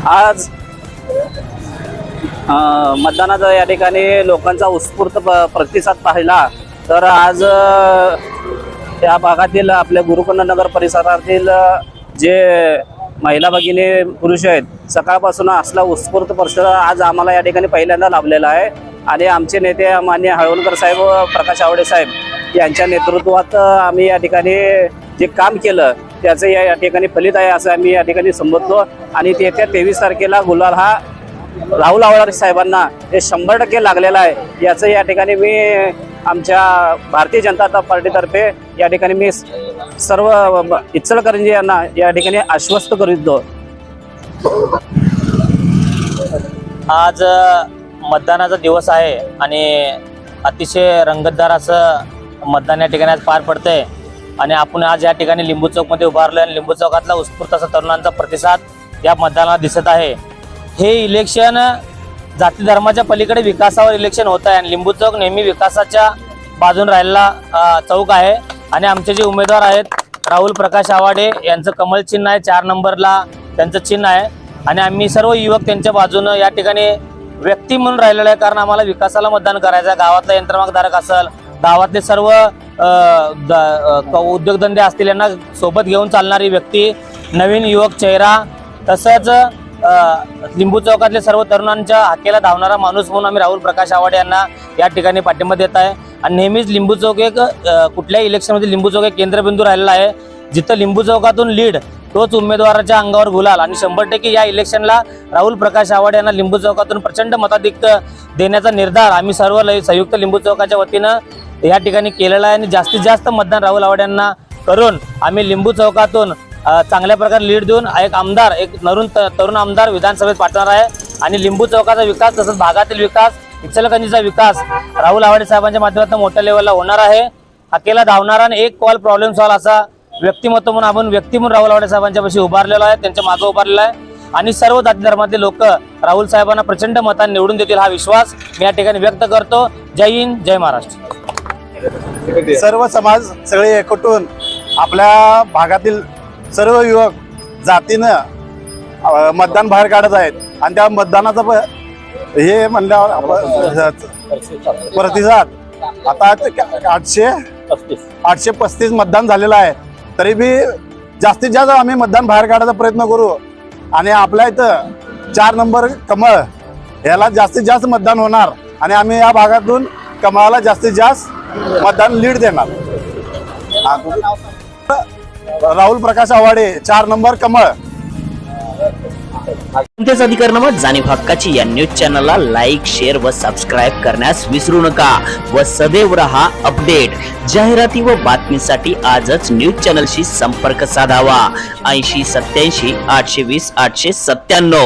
आज मतदानाचा या ठिकाणी लोकांचा उत्स्फूर्त प्रतिसाद पाहिला तर आज या भागातील आपल्या गुरुकुंड नगर परिसरातील जे महिला भगिनी पुरुष आहेत सकाळपासून असला उत्स्फूर्त परिसर आज आम्हाला या ठिकाणी पहिल्यांदा लाभलेला आहे आणि आमचे नेते माननीय हळवणकर साहेब व प्रकाश आवडे साहेब यांच्या नेतृत्वात आम्ही या ठिकाणी जे काम केलं त्याचं या ठिकाणी फलित आहे असं आम्ही या ठिकाणी समजतो आणि येत्या 23 तारखेला गुलाल हा राहुल आवळे साहेबांना हे 100% लागलेला आहे याचं या ठिकाणी मी आमच्या भारतीय जनता पार्टीतर्फे या ठिकाणी मी सर्व इचलकरंजी यांना या ठिकाणी आश्वस्त करीतो। आज मतदानाचा दिवस आहे आणि अतिशय रंगतदार असं मतदान या ठिकाणी आज पार पडतंय आणि आपण आज या ठिकाणी लिंबू चौकमध्ये उभारलोय आणि लिंबू चौकातला उत्स्फूर्त असा तरुणांचा प्रतिसाद या मतदानाला दिसत आहे। हे इलेक्शन जाती धर्माच्या पलीकडे विकासावर इलेक्शन होत आहे आणि लिंबू चौक नेहमी विकासाच्या बाजून राहिलेला चौक आहे आणि आमचे जे उमेदवार आहेत राहुल प्रकाश आवाडे यांचं कमल चिन्ह आहे, 4 नंबरला त्यांचं चिन्ह आहे आणि आम्ही सर्व युवक त्यांच्या बाजूनं या ठिकाणी व्यक्ती म्हणून राहिलेलं आहे कारण आम्हाला विकासाला मतदान करायचं आहे। गावातला यंत्रमागधारक असेल, गावातले सर्व उद्योगधंदे असतील यांना सोबत घेऊन चालणारी व्यक्ती, नवीन युवक चेहरा, तसंच लिंबू चौकातले सर्व तरुणांच्या हाकेला धावणारा माणूस म्हणून आम्ही राहुल प्रकाश आवाडे यांना या ठिकाणी पाठिंबा देत आहे आणि नेहमीच लिंबू चौक एक कुठल्याही इलेक्शनमध्ये लिंबू चौक एक केंद्रबिंदू राहिलेला आहे। जिथं लिंबू चौकातून लीड तोच उमेदवाराच्या अंगावर गुलाल आणि 100% या इलेक्शनला राहुल प्रकाश आवाडे यांना लिंबू चौकातून प्रचंड मताधिक्य देण्याचा निर्धार आम्ही सर्व संयुक्त लिंबू चौकाच्या वतीनं या ठिकाणी केलेला आहे आणि जास्तीत जास्त मतदान राहुल आवाडे यांना करून आम्ही लिंबू चौकातून चांगल्या प्रकारे लीड देऊन एक आमदार, एक तरुण आमदार विधानसभेत पाठवणार आहे आणि लिंबू चौकाचा विकास तसंच भागातील विकास, इचलकरंजीचा विकास राहुल आवाडे साहेबांच्या माध्यमातून मोठ्या लेवलला होणार आहे। हाकेला धावणारा आणि एक कॉल प्रॉब्लेम सॉल्व असा व्यक्तिमत्व म्हणून आपण व्यक्ती म्हणून राहुल आवाडे साहेबांच्या पाशी उभारलेला आहे, त्यांच्या मागे उभारलेला आहे आणि सर्व जाती धर्मातील लोक राहुल साहेबांना प्रचंड मतांनी निवडून देतील हा विश्वास मी या ठिकाणी व्यक्त करतो। जय हिंद, जय महाराष्ट्र। सर्व समाज सगळे एकवटून आपल्या भागातील सर्व युवक जातीनं मतदान बाहेर काढत आहेत आणि त्या मतदानाचा हे म्हणल्यावर प्रतिसाद आता 835 मतदान झालेलं आहे। तरी बी जास्तीत जास्त आम्ही मतदान बाहेर काढायचा प्रयत्न करू आणि आपल्या इथं 4 नंबर कमळ याला जास्तीत जास्त मतदान होणार आणि आम्ही या भागातून कमळाला जास्तीत जास्त मतदान लीड देणार। राहुल प्रकाश आवाडे 4 नंबर कमळ। कोणत्याच अधिकारांवर जाणीव हक्काची या न्यूज चॅनलला लाईक, शेअर व सबस्क्राईब करण्यास विसरू नका व सदैव रहा अपडेट। जाहिराती व बातमीसाठी आजच न्यूज चॅनलशी संपर्क साधावा 80 87 820 897।